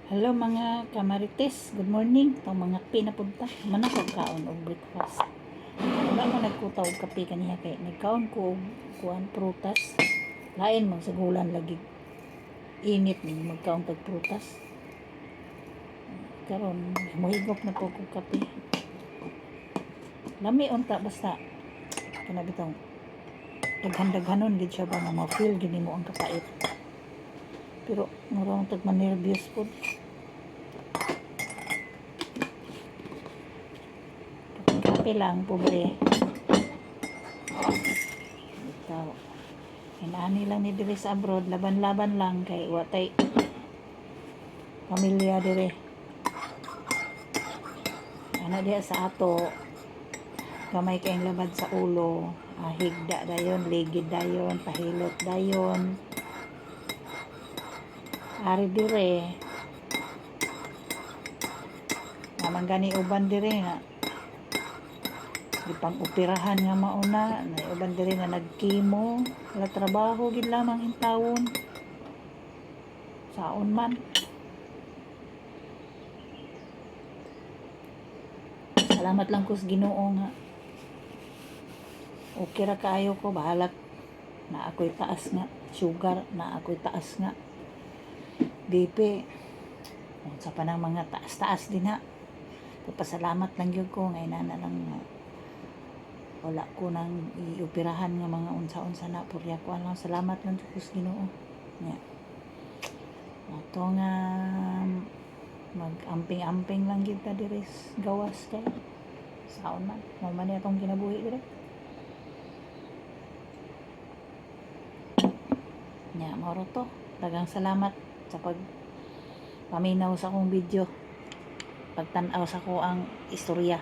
Hello mga kamarites, good morning. Itong mga pinapunta, manakog kaon og breakfast. Wala mo nagkutaw og kape kaniya kay nagkaon ko og kuan prutas. Lain man sa gulan lagi. Init ni magkaon tag prutas. Karon mohigop na po ko kape. Lami unta basta kana bitaw. Daghan-daghanon gid siya ba ma-feel gid mo ang kapait. Pero murang tag ma-nervous po. Kape lang, pobre. Ito. Inaani lang ni dire sa abroad, laban-laban lang kay watay pamilya dire. Ana diha sa ato, gamay kayong labad sa ulo, higda dayon, ligid dayon, pahilot dayon. Ari dire. Naman gani uban dire nga pang operahan nga mauna na uban diri nga nagkimo wala trabaho gid lamang intawon saon man. Salamat lang ko sa Ginoo nga okay ra kaayo ko, bahala na ako'y taas nga sugar, na ako'y taas nga BP, sa panang mga taas-taas din ha. Pasalamat lang yun ko ngayon na lang wala ko nang ioperahan nga mga unsa-unsa na purya ko lang, salamat lang sa Ginoo. Yeah. Ato nga mag-amping-amping lang gid ta diri gawas kay saon man mo man atong kinabuhi dire. Nya mao to. Daghang salamat sa pag paminaw sa akong video. Pagtan-aw sa ko ang istorya.